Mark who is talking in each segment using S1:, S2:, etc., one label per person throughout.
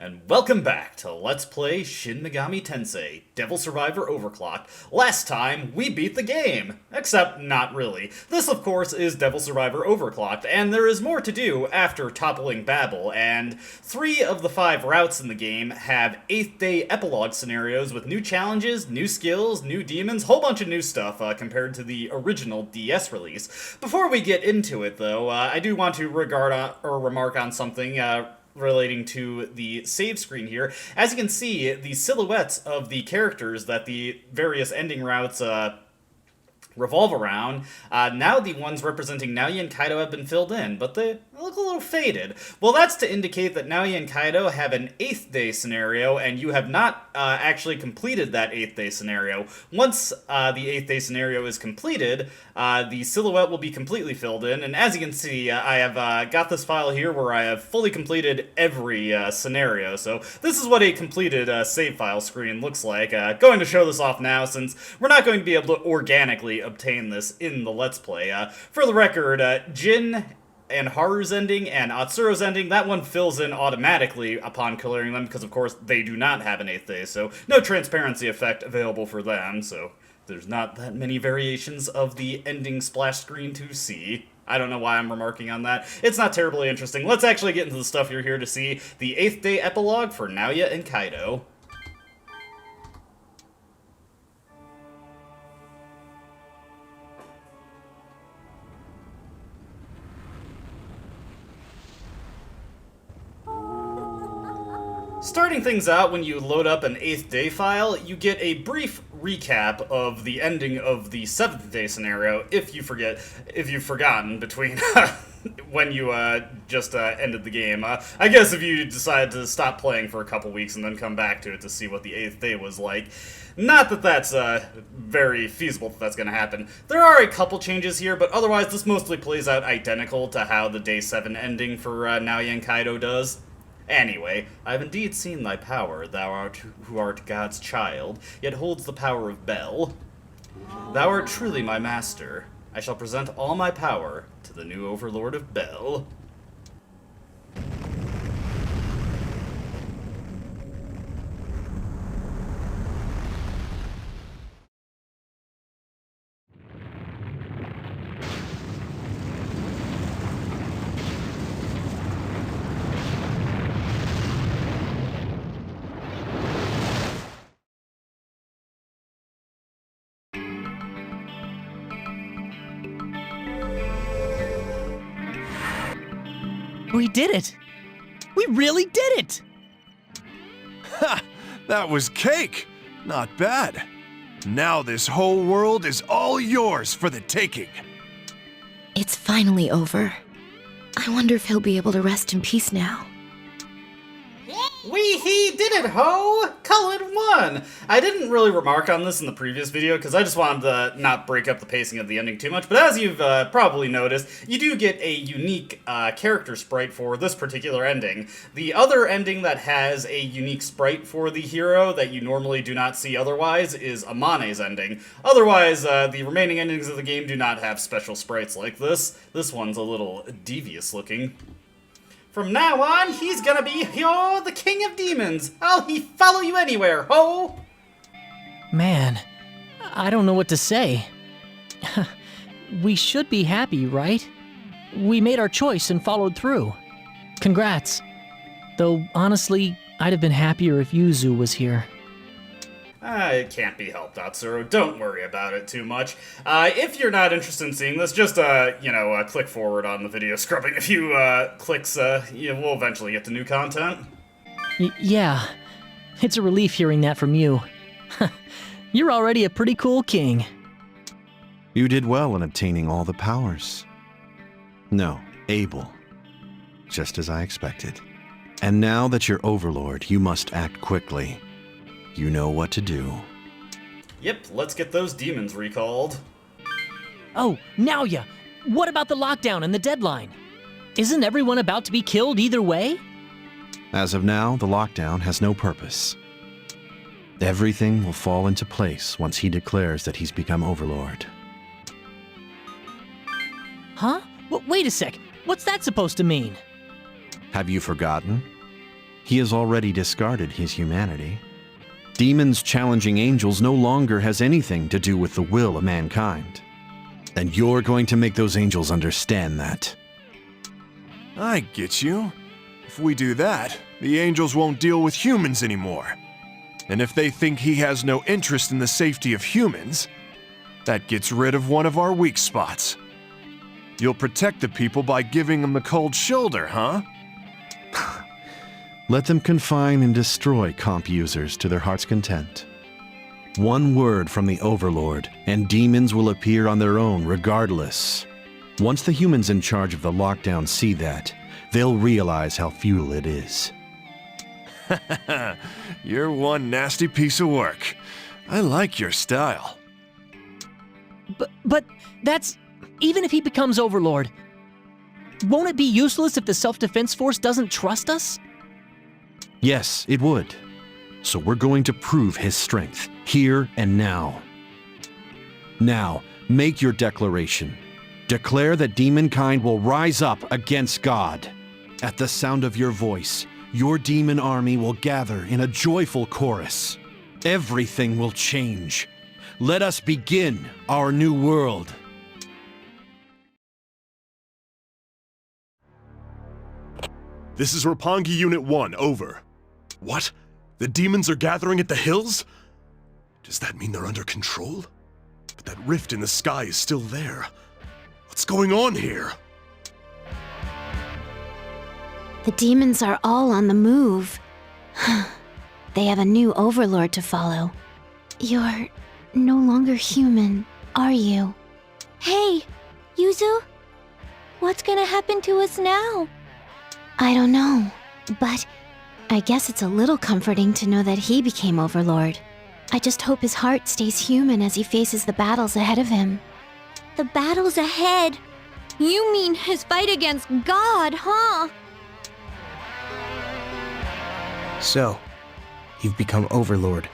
S1: And welcome back to Let's Play Shin Megami Tensei, Devil Survivor Overclocked. Last time, we beat the game. Except, not really. This, of course, is Devil Survivor Overclocked, and there is more to do after toppling Babel, and 3 of the 5 routes in the game have 8th day epilogue scenarios with new challenges, new skills, new demons, whole bunch of new stuff compared to the original DS release. Before we get into it, though, I do want to remark on something relating to the save screen here. As you can see, the silhouettes of the characters that the various ending routes revolve around, now the ones representing Naoya and Kaido have been filled in, but they look a little faded. Well, that's to indicate that Naoya and Kaido have an 8th day scenario, and you have not actually completed that 8th day scenario. Once the 8th day scenario is completed, the silhouette will be completely filled in, and as you can see, I have got this file here where I have fully completed every scenario, so this is what a completed save file screen looks like. Going to show this off now, since we're not going to be able to organically obtain this in the Let's Play. For the record, Jin and Haru's ending and Atsuro's ending, that one fills in automatically upon clearing them, because of course they do not have an 8th day, so no transparency effect available for them, so there's not that many variations of the ending splash screen to see. I don't know why I'm remarking on that. It's not terribly interesting. Let's actually get into the stuff you're here to see. The 8th day epilogue for Naoya and Kaido. Starting things out, when you load up an 8th day file, you get a brief recap of the ending of the 7th day scenario, if you've forgotten between when you just ended the game. I guess if you decide to stop playing for a couple weeks and then come back to it to see what the 8th day was like. Not that that's very feasible that that's going to happen. There are a couple changes here, but otherwise this mostly plays out identical to how the day 7 ending for Naoya and Kaido does. Anyway, I've indeed seen thy power, thou art who art God's child, yet holds the power of Bel. Thou art truly my master. I shall present all my power to the new Overlord of Bel.
S2: We did it! We really did it!
S3: Ha! That was cake! Not bad. Now this whole world is all yours for the taking.
S4: It's finally over. I wonder if he'll be able to rest in peace now.
S1: He did it, ho! Cullen won! I didn't really remark on this in the previous video, because I just wanted to not break up the pacing of the ending too much, but as you've probably noticed, you do get a unique character sprite for this particular ending. The other ending that has a unique sprite for the hero that you normally do not see otherwise is Amane's ending. Otherwise, the remaining endings of the game do not have special sprites like this. This one's a little devious looking. From now on, he's gonna be the king of demons. He follow you anywhere, ho!
S2: Man, I don't know what to say. We should be happy, right? We made our choice and followed through. Congrats. Though, honestly, I'd have been happier if Yuzu was here.
S1: It can't be helped, Atsuro. Don't worry about it too much. If you're not interested in seeing this, just, click forward on the video scrubbing. A few clicks, we'll eventually get to new content.
S2: Yeah. It's a relief hearing that from you. You're already a pretty cool king.
S5: You did well in obtaining all the powers. No, able. Just as I expected. And now that you're Overlord, you must act quickly. You know what to do.
S1: Yep, let's get those demons recalled.
S2: Oh, Naoya! What about the lockdown and the deadline? Isn't everyone about to be killed either way?
S5: As of now, the lockdown has no purpose. Everything will fall into place once he declares that he's become Overlord.
S2: Huh? Wait a sec. What's that supposed to mean?
S5: Have you forgotten? He has already discarded his humanity. Demons challenging angels no longer has anything to do with the will of mankind. And you're going to make those angels understand that.
S3: I get you. If we do that, the angels won't deal with humans anymore. And if they think he has no interest in the safety of humans, that gets rid of one of our weak spots. You'll protect the people by giving them the cold shoulder, huh?
S5: Let them confine and destroy comp users to their heart's content. One word from the Overlord, and demons will appear on their own regardless. Once the humans in charge of the lockdown see that, they'll realize how futile it is.
S3: You're one nasty piece of work. I like your style.
S2: But that's... even if he becomes Overlord, won't it be useless if the Self-Defense Force doesn't trust us?
S5: Yes, it would. So we're going to prove his strength, here and now. Now, make your declaration. Declare that demonkind will rise up against God. At the sound of your voice, your demon army will gather in a joyful chorus. Everything will change. Let us begin our new world.
S6: This is Roppongi Unit 1, over. What? The demons are gathering at the hills? Does that mean they're under control? But that rift in the sky is still there. What's going on here?
S4: The demons are all on the move. They have a new Overlord to follow. You're no longer human, are you?
S7: Hey, Yuzu? What's gonna happen to us now?
S4: I don't know, but I guess it's a little comforting to know that he became Overlord. I just hope his heart stays human as he faces the battles ahead of him.
S7: The battles ahead? You mean his fight against God, huh?
S8: So, you've become Overlord.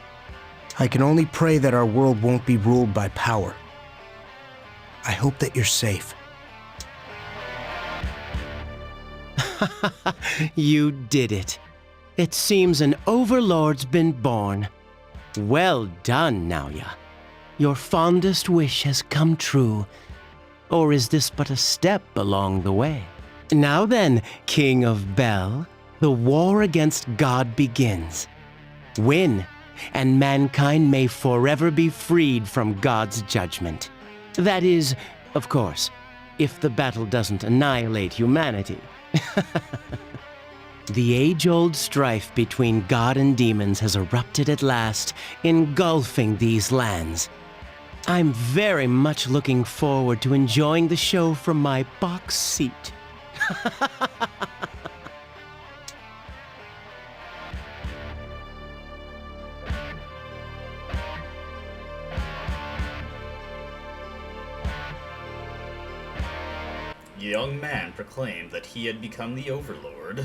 S8: I can only pray that our world won't be ruled by power. I hope that you're safe.
S9: You did it. It seems an Overlord's been born. Well done, Naoya. Your fondest wish has come true. Or is this but a step along the way? Now then, King of Bel, the war against God begins. Win, and mankind may forever be freed from God's judgment. That is, of course, if the battle doesn't annihilate humanity. The age-old strife between God and demons has erupted at last, engulfing these lands. I'm very much looking forward to enjoying the show from my box seat.
S1: Young man proclaimed that he had become the Overlord.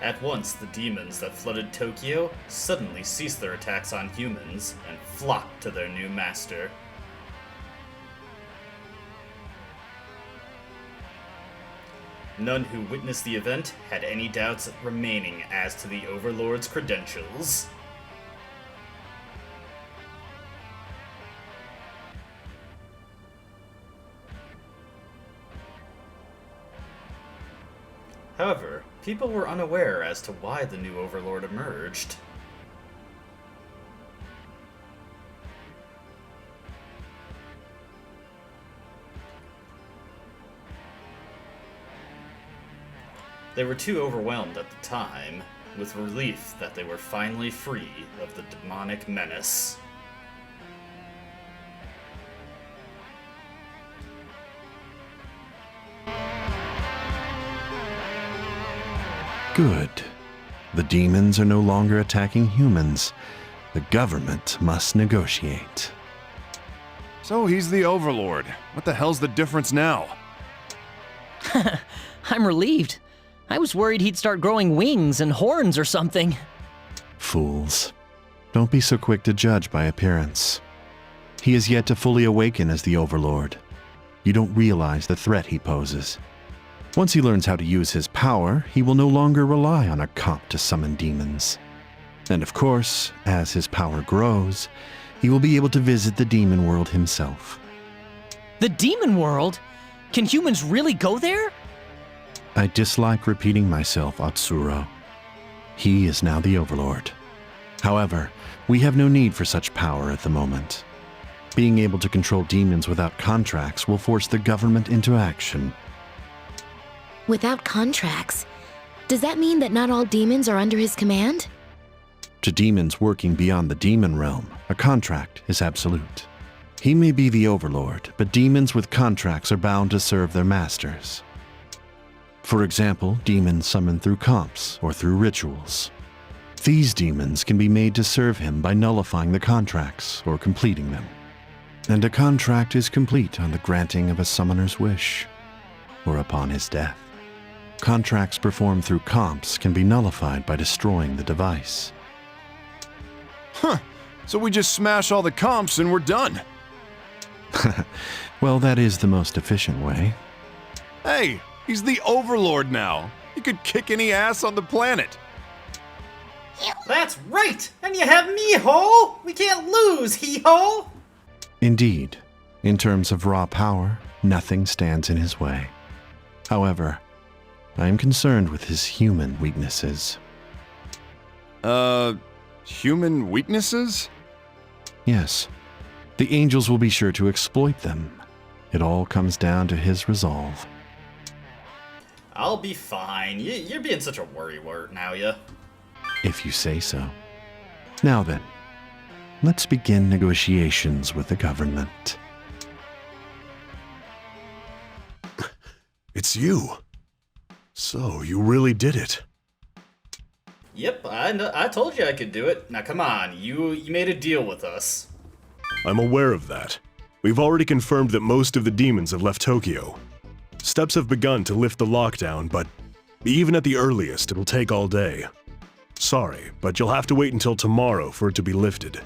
S1: At once, the demons that flooded Tokyo suddenly ceased their attacks on humans and flocked to their new master. None who witnessed the event had any doubts remaining as to the Overlord's credentials. However, people were unaware as to why the new Overlord emerged. They were too overwhelmed at the time, with relief that they were finally free of the demonic menace.
S5: Good. The demons are no longer attacking humans. The government must negotiate.
S3: So he's the Overlord. What the hell's the difference now?
S2: I'm relieved. I was worried he'd start growing wings and horns or something.
S5: fools. Don't be so quick to judge by appearance. He is yet to fully awaken as the Overlord. You don't realize the threat he poses. Once he learns how to use his power, he will no longer rely on a comp to summon demons. And of course, as his power grows, he will be able to visit the demon world himself.
S2: The demon world? Can humans really go there?
S5: I dislike repeating myself, Atsuro. He is now the Overlord. However, we have no need for such power at the moment. Being able to control demons without contracts will force the government into action.
S10: Without contracts? Does that mean that not all demons are under his command?
S5: To demons working beyond the demon realm, a contract is absolute. He may be the Overlord, but demons with contracts are bound to serve their masters. For example, demons summoned through comps or through rituals. These demons can be made to serve him by nullifying the contracts or completing them. And a contract is complete on the granting of a summoner's wish, or upon his death. Contracts performed through comps can be nullified by destroying the device.
S3: Huh. So we just smash all the comps and we're done.
S5: Well, that is the most efficient way.
S3: Hey, he's the Overlord now. He could kick any ass on the planet.
S1: That's right! And you have me, ho! We can't lose, hee-ho!
S5: Indeed, in terms of raw power, nothing stands in his way. However, I am concerned with his human weaknesses.
S3: Human weaknesses?
S5: Yes, the angels will be sure to exploit them. It all comes down to his resolve.
S1: I'll be fine. You're being such a worrywart now, ya.
S5: If you say so. Now then, let's begin negotiations with the government.
S6: It's you. So, you really did it.
S1: Yep, I told you I could do it. Now come on, you made a deal with us.
S6: I'm aware of that. We've already confirmed that most of the demons have left Tokyo. Steps have begun to lift the lockdown, but even at the earliest, it'll take all day. Sorry, but you'll have to wait until tomorrow for it to be lifted.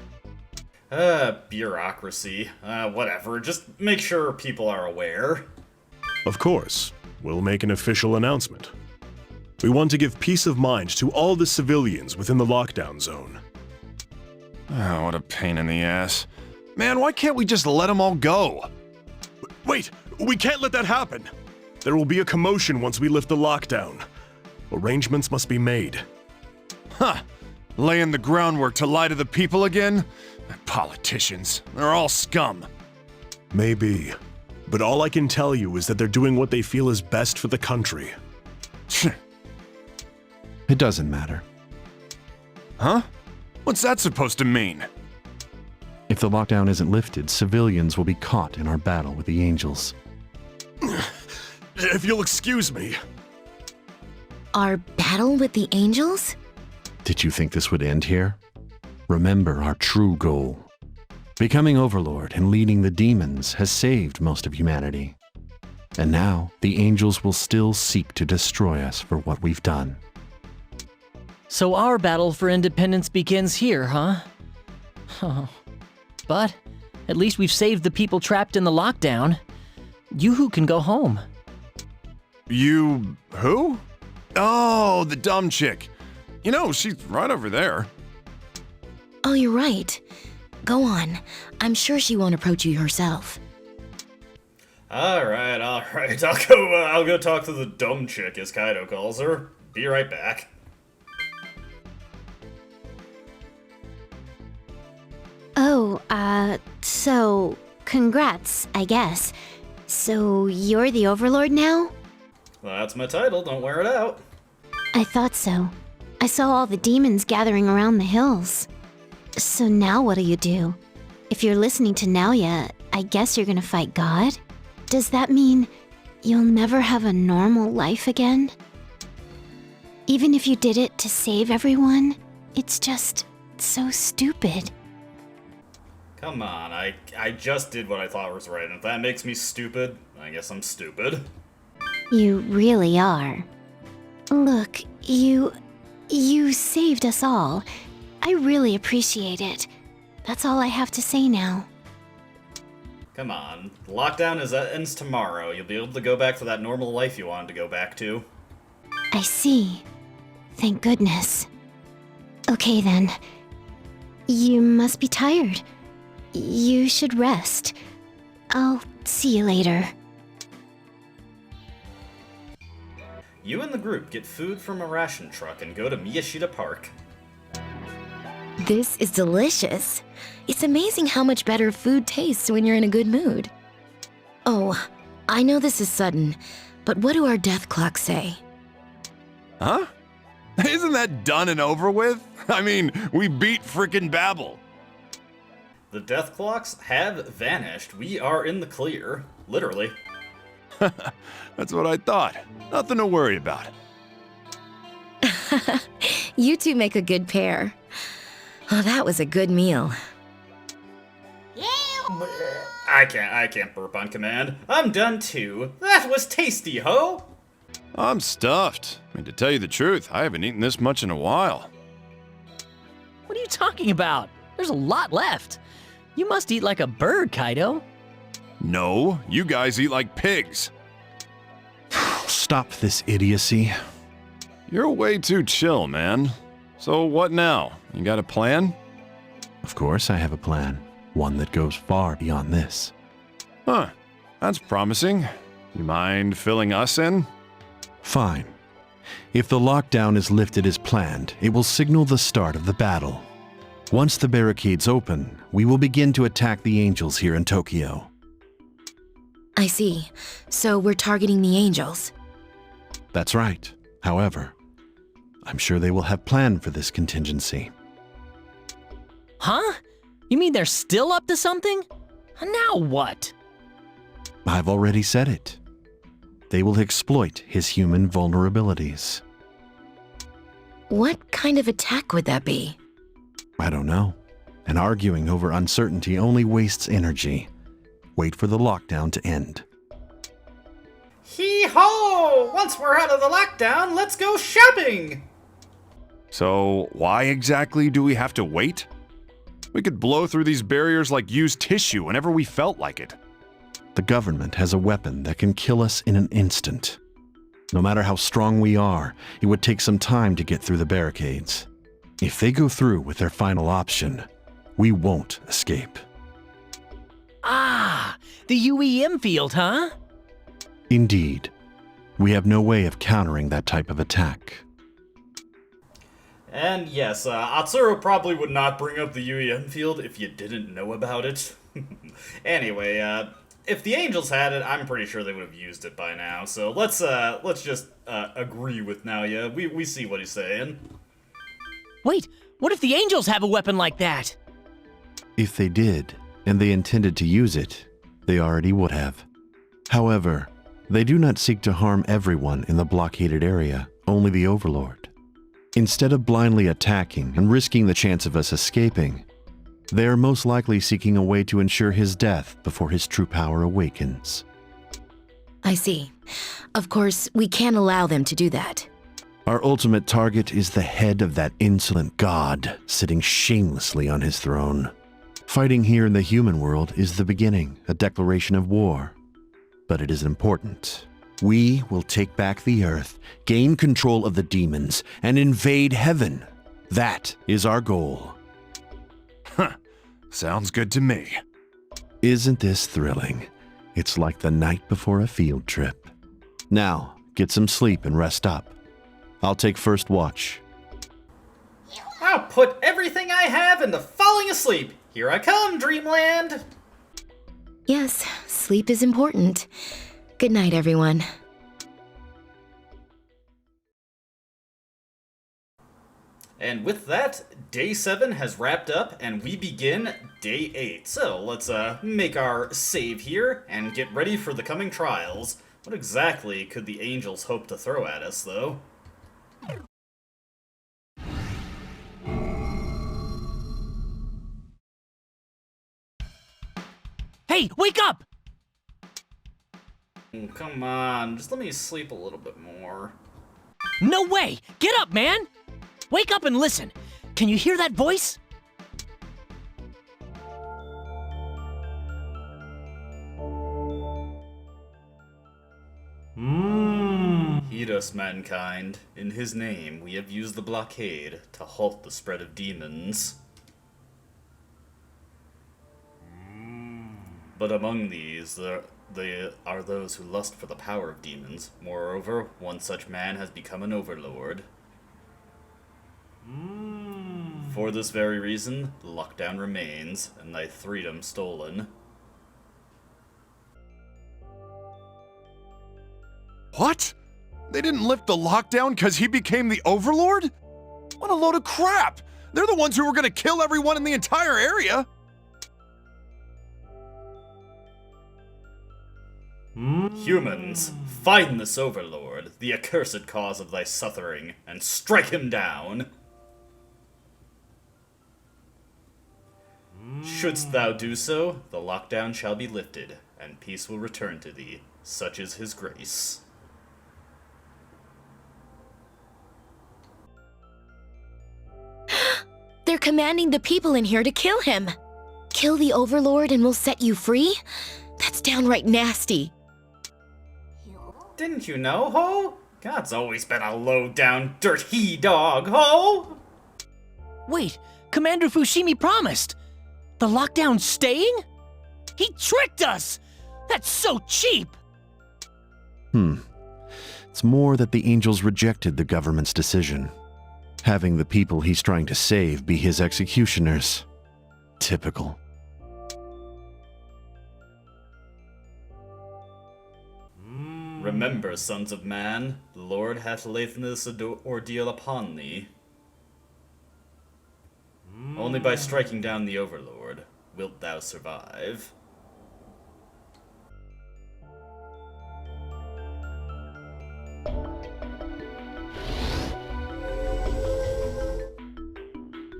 S1: Bureaucracy. Whatever, just make sure people are aware.
S6: Of course, we'll make an official announcement. We want to give peace of mind to all the civilians within the lockdown zone.
S3: Oh, what a pain in the ass. Man, why can't we just let them all go?
S6: Wait, we can't let that happen! There will be a commotion once we lift the lockdown. Arrangements must be made.
S3: Huh. Laying the groundwork to lie to the people again? Politicians. They're all scum.
S6: Maybe. But all I can tell you is that they're doing what they feel is best for the country.
S5: It doesn't matter.
S3: Huh? What's that supposed to mean?
S5: If the lockdown isn't lifted, civilians will be caught in our battle with the angels.
S6: If you'll excuse me.
S10: Our battle with the angels?
S5: Did you think this would end here? Remember our true goal. Becoming Overlord and leading the demons has saved most of humanity. And now, the angels will still seek to destroy us for what we've done.
S2: So our battle for independence begins here, huh? Oh. But at least we've saved the people trapped in the lockdown. You can go home.
S3: You... who? Oh, the dumb chick. You know, she's right over there.
S10: Oh, you're right. Go on. I'm sure she won't approach you herself.
S1: Alright. I'll go talk to the dumb chick, as Kaido calls her. Be right back.
S4: Oh, so congrats, I guess. So you're the Overlord now?
S1: That's my title, don't wear it out.
S4: I thought so. I saw all the demons gathering around the hills. So now what'll you do? If you're listening to Naoya, I guess you're gonna fight God? Does that mean you'll never have a normal life again? Even if you did it to save everyone, it's just so stupid.
S1: Come on, I just did what I thought was right, and if that makes me stupid, I guess I'm stupid.
S4: You really are. Look, you saved us all. I really appreciate it. That's all I have to say now.
S1: Come on. The lockdown ends tomorrow. You'll be able to go back to that normal life you wanted to go back to.
S4: I see. Thank goodness. Okay then. You must be tired. You should rest. I'll see you later.
S1: You and the group get food from a ration truck and go to Miyashita Park.
S10: This is delicious. It's amazing how much better food tastes when you're in a good mood. Oh, I know this is sudden, but what do our death clocks say?
S3: Huh? Isn't that done and over with? I mean, we beat frickin' Babel.
S1: The death clocks have vanished. We are in the clear. Literally.
S3: That's what I thought. Nothing to worry about.
S10: You two make a good pair. Oh, that was a good meal.
S1: I can't burp on command. I'm done too. That was tasty, ho!
S3: I'm stuffed. I mean, to tell you the truth, I haven't eaten this much in a while.
S2: What are you talking about? There's a lot left. You must eat like a bird, Kaido.
S3: No, you guys eat like pigs.
S5: Stop this idiocy.
S3: You're way too chill, man. So what now? You got a plan?
S5: Of course I have a plan. One that goes far beyond this.
S3: Huh. That's promising. You mind filling us in?
S5: Fine. If the lockdown is lifted as planned, it will signal the start of the battle. Once the barricades open, we will begin to attack the angels here in Tokyo.
S10: I see. So we're targeting the angels.
S5: That's right. However, I'm sure they will have planned for this contingency.
S2: Huh? You mean they're still up to something? Now what?
S5: I've already said it. They will exploit his human vulnerabilities.
S10: What kind of attack would that be?
S5: I don't know. And arguing over uncertainty only wastes energy. Wait for the lockdown to end.
S1: Hee-ho! Once we're out of the lockdown, let's go shopping!
S3: So, why exactly do we have to wait? We could blow through these barriers like used tissue whenever we felt like it.
S5: The government has a weapon that can kill us in an instant. No matter how strong we are, it would take some time to get through the barricades. If they go through with their final option, we won't escape.
S2: Ah, the UEM field, huh?
S5: Indeed. We have no way of countering that type of attack.
S1: And yes, Atsuro probably would not bring up the UEM field if you didn't know about it. Anyway, if the Angels had it, I'm pretty sure they would have used it by now. So let's just agree with Naoya. We see what he's saying.
S2: Wait, what if the angels have a weapon like that?
S5: If they did, and they intended to use it, they already would have. However, they do not seek to harm everyone in the blockaded area, only the Overlord. Instead of blindly attacking and risking the chance of us escaping, they are most likely seeking a way to ensure his death before his true power awakens.
S10: I see. Of course, we can't allow them to do that.
S5: Our ultimate target is the head of that insolent god sitting shamelessly on his throne. Fighting here in the human world is the beginning, a declaration of war. But it is important. We will take back the earth, gain control of the demons, and invade heaven. That is our goal.
S3: Huh. Sounds good to me.
S5: Isn't this thrilling? It's like the night before a field trip. Now, get some sleep and rest up. I'll take first watch.
S1: I'll put everything I have into falling asleep. Here I come, Dreamland!
S10: Yes, sleep is important. Good night, everyone.
S1: And with that, Day 7 has wrapped up, and we begin Day 8. So, let's make our save here, and get ready for the coming trials. What exactly could the angels hope to throw at us, though?
S2: Hey, wake up!
S1: Come on, just let me sleep a little bit more.
S2: No way! Get up, man! Wake up and listen. Can you hear that voice?
S1: Heed us, mankind. In his name, we have used the blockade to halt the spread of demons. But among these, there are those who lust for the power of demons. Moreover, one such man has become an overlord. For this very reason, the lockdown remains, and thy freedom stolen.
S3: What? They didn't lift the lockdown because he became the Overlord? What a load of crap! They're the ones who were gonna kill everyone in the entire area!
S1: Humans, find this Overlord, the accursed cause of thy suffering, and strike him down. Shouldst thou do so, the lockdown shall be lifted, and peace will return to thee. Such is his grace.
S10: They're commanding the people in here to kill him. Kill the Overlord and we'll set you free? That's downright nasty.
S1: Didn't you know, ho? God's always been a low-down, dirty dog, ho?
S2: Wait, Commander Fushimi promised. The lockdown's staying? He tricked us! That's so cheap!
S5: It's more that the angels rejected the government's decision, having the people he's trying to save be his executioners. Typical.
S1: Remember, sons of man, the Lord hath laid this ordeal upon thee. Only by striking down the Overlord wilt thou survive.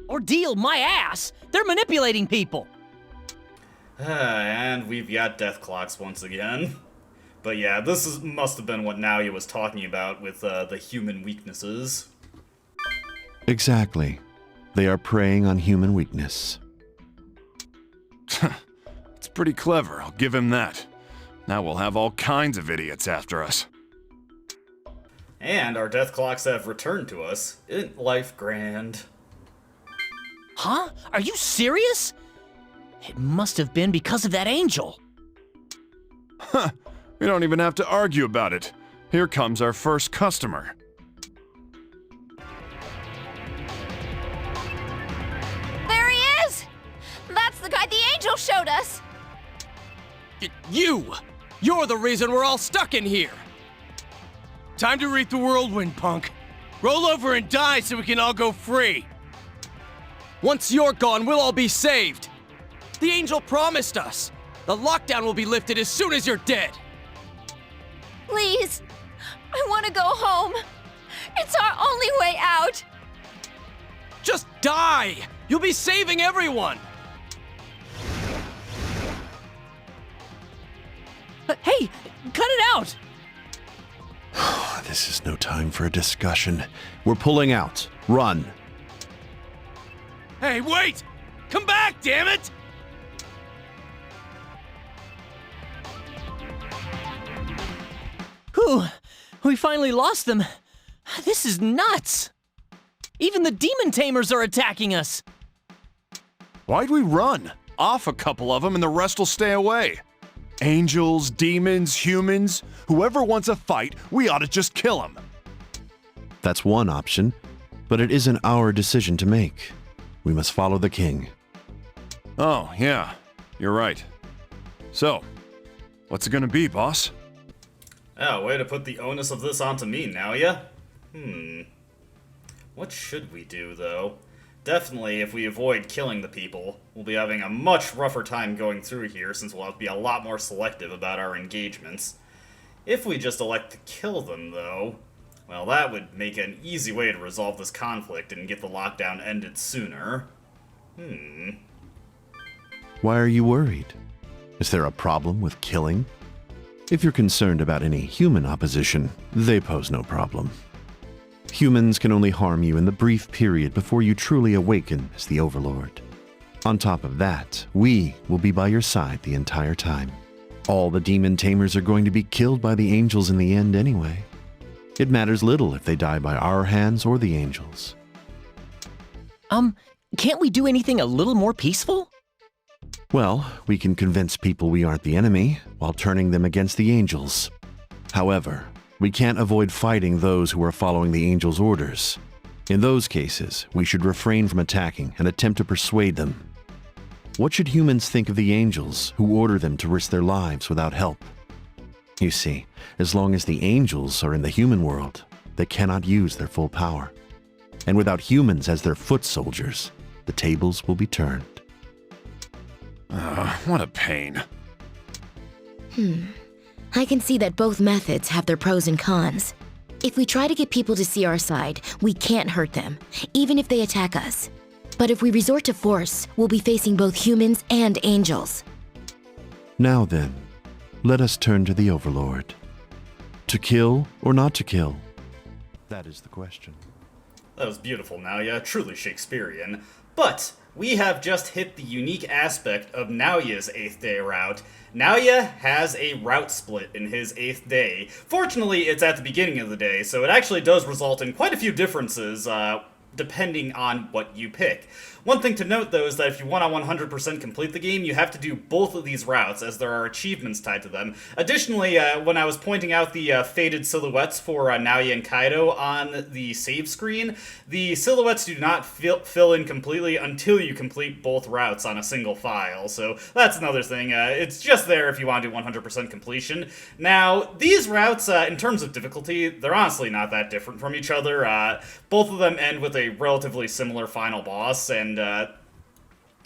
S2: Ordeal my ass! They're manipulating people!
S1: And we've got death clocks once again. But yeah, must have been what Naoya was talking about with the human weaknesses.
S5: Exactly. They are preying on human weakness.
S3: It's pretty clever, I'll give him that. Now we'll have all kinds of idiots after us.
S1: And our death clocks have returned to us. Isn't life grand?
S2: Huh? Are you serious? It must have been because of that angel.
S3: Huh. We don't even have to argue about it. Here comes our first customer.
S7: There he is! That's the guy the angel showed us!
S11: You're the reason we're all stuck in here! Time to reap the whirlwind, punk. Roll over and die so we can all go free. Once you're gone, we'll all be saved. The angel promised us. The lockdown will be lifted as soon as you're dead.
S7: Please, I want to go home. It's our only way out.
S11: Just die! You'll be saving everyone!
S2: Hey, cut it out!
S5: This is no time for a discussion. We're pulling out. Run.
S11: Hey, wait! Come back, damn it!
S2: Whew, we finally lost them. This is nuts. Even the demon tamers are attacking us.
S3: Why'd we run? Off a couple of them and the rest will stay away. Angels, demons, humans, whoever wants a fight, we ought to just kill them.
S5: That's one option, but it isn't our decision to make. We must follow the king.
S3: Oh, yeah, you're right. So, what's it gonna be, boss?
S1: Oh, way to put the onus of this onto me, Naoya. What should we do, though? Definitely, if we avoid killing the people, we'll be having a much rougher time going through here since we'll have to be a lot more selective about our engagements. If we just elect to kill them, though, well, that would make an easy way to resolve this conflict and get the lockdown ended sooner.
S5: Why are you worried? Is there a problem with killing? If you're concerned about any human opposition, they pose no problem. Humans can only harm you in the brief period before you truly awaken as the Overlord. On top of that, we will be by your side the entire time. All the demon tamers are going to be killed by the angels in the end anyway. It matters little if they die by our hands or the angels.
S2: Can't we do anything a little more peaceful?
S5: Well, we can convince people we aren't the enemy while turning them against the angels. However, we can't avoid fighting those who are following the angels' orders. In those cases, we should refrain from attacking and attempt to persuade them. What should humans think of the angels who order them to risk their lives without help? You see, as long as the angels are in the human world, they cannot use their full power. And without humans as their foot soldiers, the tables will be turned.
S3: What a pain.
S10: I can see that both methods have their pros and cons. If we try to get people to see our side, we can't hurt them, even if they attack us. But if we resort to force, we'll be facing both humans and angels.
S5: Now then, let us turn to the Overlord. To kill or not to kill? That is the question.
S1: That was beautiful, Naoya, truly Shakespearean. But we have just hit the unique aspect of Naoya's 8th day route. Naoya has a route split in his 8th day. Fortunately, it's at the beginning of the day, so it actually does result in quite a few differences, depending on what you pick. One thing to note, though, is that if you want to 100% complete the game, you have to do both of these routes, as there are achievements tied to them. Additionally, when I was pointing out the faded silhouettes for Naoya and Kaido on the save screen, the silhouettes do not fill in completely until you complete both routes on a single file, so that's another thing. It's just there if you want to do 100% completion. Now, these routes, in terms of difficulty, they're honestly not that different from each other. Both of them end with a relatively similar final boss, and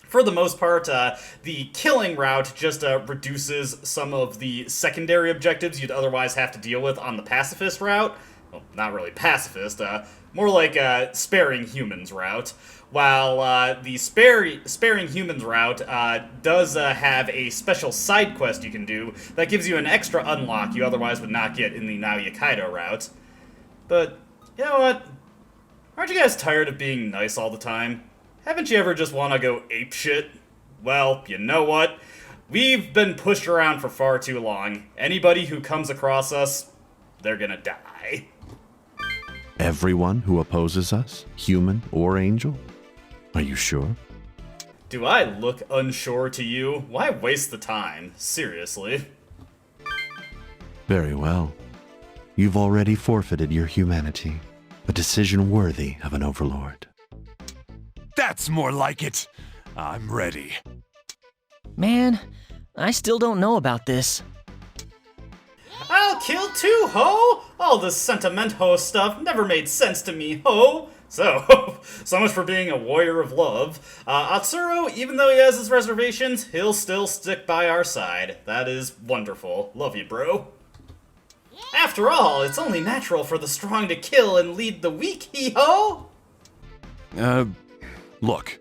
S1: for the most part, the killing route just reduces some of the secondary objectives you'd otherwise have to deal with on the pacifist route. Well, not really pacifist, more like sparing humans route. While the sparing humans route does have a special side quest you can do that gives you an extra unlock you otherwise would not get in the Naoya Kaido route. But, you know what? Aren't you guys tired of being nice all the time? Haven't you ever just want to go apeshit? Well, you know what? We've been pushed around for far too long. Anybody who comes across us, they're gonna die.
S5: Everyone who opposes us, human or angel? Are you sure?
S1: Do I look unsure to you? Why waste the time? Seriously.
S5: Very well. You've already forfeited your humanity. A decision worthy of an Overlord.
S3: That's more like it. I'm ready.
S2: Man, I still don't know about this.
S1: I'll kill too, ho! All this sentiment ho stuff never made sense to me, ho! So much for being a warrior of love. Atsuro, even though he has his reservations, he'll still stick by our side. That is wonderful. Love you, bro. After all, it's only natural for the strong to kill and lead the weak, hee-ho!
S3: Look.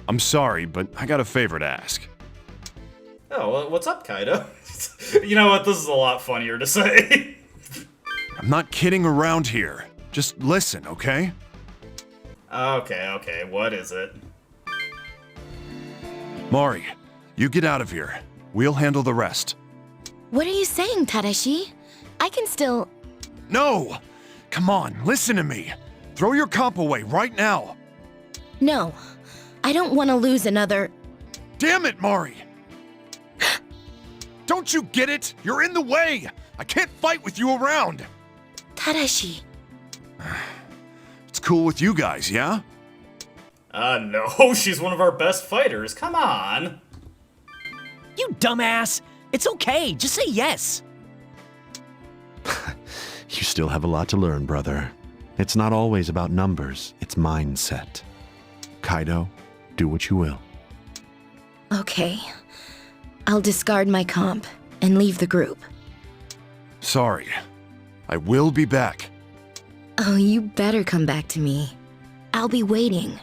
S3: I'm sorry, but I got a favor to ask.
S1: Oh, what's up, Kaido? You know what, this is a lot funnier to say.
S3: I'm not kidding around here. Just listen, okay?
S1: Okay, what is it?
S3: Mari, you get out of here. We'll handle the rest.
S10: What are you saying, Tadashi? I can still...
S3: No! Come on, listen to me. Throw your comp away right now.
S10: No. I don't want to lose another...
S3: Damn it, Mari! Don't you get it? You're in the way! I can't fight with you around!
S10: Tadashi.
S3: It's cool with you guys, yeah?
S1: No, she's one of our best fighters. Come on.
S2: You dumbass! It's okay, just say yes.
S5: You still have a lot to learn, brother. It's not always about numbers, it's mindset. Kaido, do what you will.
S10: Okay. I'll discard my comp and leave the group.
S3: Sorry. I will be back.
S10: Oh, you better come back to me. I'll be waiting.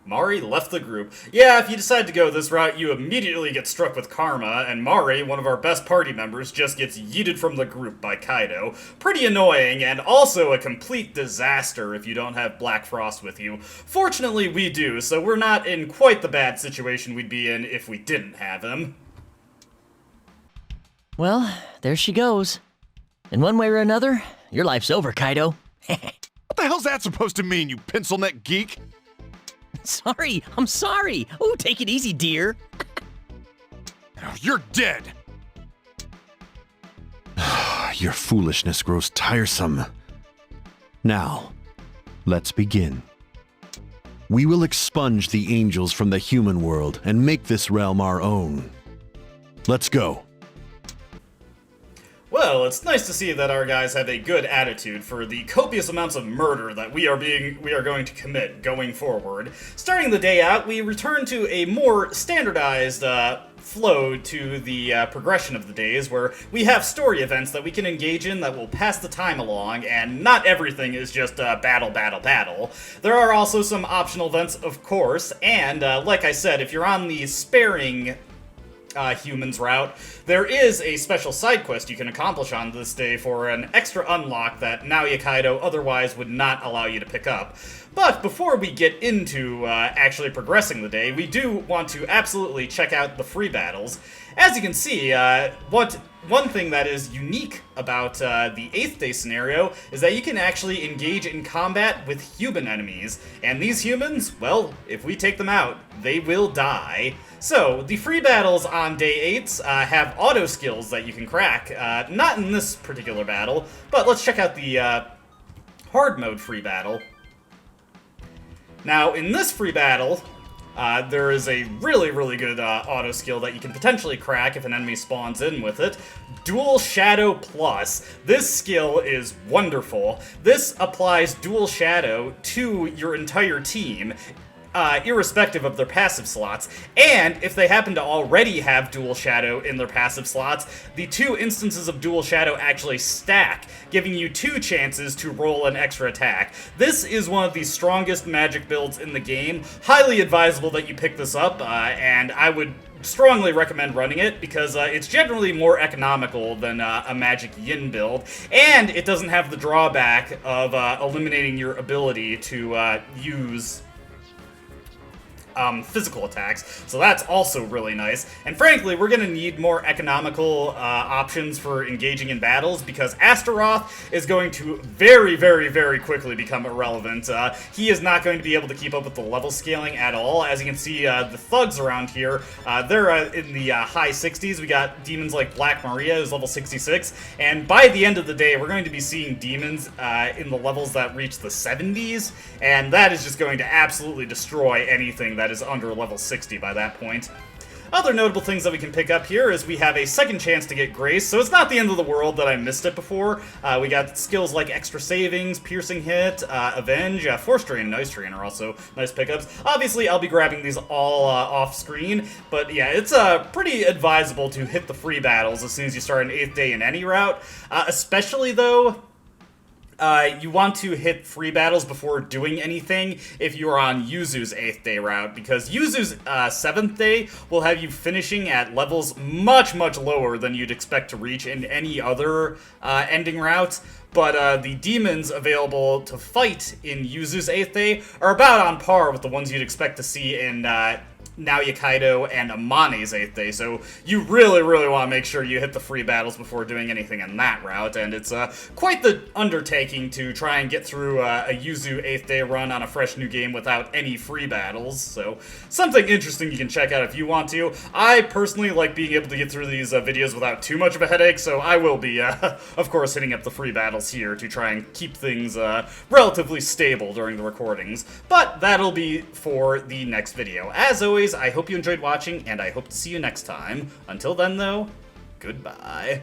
S1: Mari left the group. Yeah, if you decide to go this route, you immediately get struck with karma, and Mari, one of our best party members, just gets yeeted from the group by Kaido. Pretty annoying, and also a complete disaster if you don't have Black Frost with you. Fortunately, we do, so we're not in quite the bad situation we'd be in if we didn't have him.
S2: Well, there she goes. In one way or another, your life's over, Kaido.
S3: What the hell's that supposed to mean, you pencil neck geek?
S2: Sorry, I'm sorry. Oh, take it easy, dear.
S3: Oh, you're dead!
S5: Your foolishness grows tiresome. Now, let's begin. We will expunge the angels from the human world and make this realm our own. Let's go.
S1: Well, it's nice to see that our guys have a good attitude for the copious amounts of murder that we are going to commit going forward. Starting the day out, we return to a more standardized flow to the progression of the days, where we have story events that we can engage in that will pass the time along, and not everything is just battle, battle, battle. There are also some optional events, of course, and like I said, if you're on the sparing humans route, there is a special side quest you can accomplish on this day for an extra unlock that Naoya Kaido otherwise would not allow you to pick up. But before we get into actually progressing the day, we do want to absolutely check out the free battles. As you can see, one thing that is unique about the 8th day scenario is that you can actually engage in combat with human enemies. And these humans, well, if we take them out, they will die. So, the free battles on day 8 have auto skills that you can crack. Not in this particular battle, but let's check out the hard mode free battle. Now, in this free battle, there is a really, really good auto skill that you can potentially crack if an enemy spawns in with it. Dual Shadow Plus. This skill is wonderful. This applies Dual Shadow to your entire team, irrespective of their passive slots, and if they happen to already have Dual Shadow in their passive slots, the 2 instances of Dual Shadow actually stack, giving you 2 chances to roll an extra attack. This is one of the strongest magic builds in the game. Highly advisable that you pick this up, and I would strongly recommend running it because it's generally more economical than a magic yin build, and it doesn't have the drawback of eliminating your ability to use physical attacks, so that's also really nice. And frankly, we're going to need more economical options for engaging in battles, because Astaroth is going to very, very, very quickly become irrelevant. He is not going to be able to keep up with the level scaling at all. As you can see, the thugs around here, they're in the high 60s. We got demons like Black Maria, who's level 66, and by the end of the day, we're going to be seeing demons in the levels that reach the 70s, and that is just going to absolutely destroy anything that is under level 60 by that point. Other notable things that we can pick up here is we have a second chance to get Grace, so it's not the end of the world that I missed it before. We got skills like Extra Savings, Piercing Hit, Avenge, Force Drain, and Ice Drain are also nice pickups. Obviously, I'll be grabbing these all off-screen, but yeah, it's pretty advisable to hit the free battles as soon as you start an 8th day in any route, especially though you want to hit free battles before doing anything if you are on Yuzu's 8th day route, because Yuzu's 7th day will have you finishing at levels much, much lower than you'd expect to reach in any other ending route. But the demons available to fight in Yuzu's 8th day are about on par with the ones you'd expect to see in Naoya Kaido and Amane's 8th day, so you really, really want to make sure you hit the free battles before doing anything in that route, and it's quite the undertaking to try and get through a Yuzu 8th day run on a fresh new game without any free battles, so something interesting you can check out if you want to. I personally like being able to get through these videos without too much of a headache, so I will be, of course, hitting up the free battles here to try and keep things relatively stable during the recordings, but that'll be for the next video. As always, I hope you enjoyed watching, and I hope to see you next time. Until then, though, goodbye.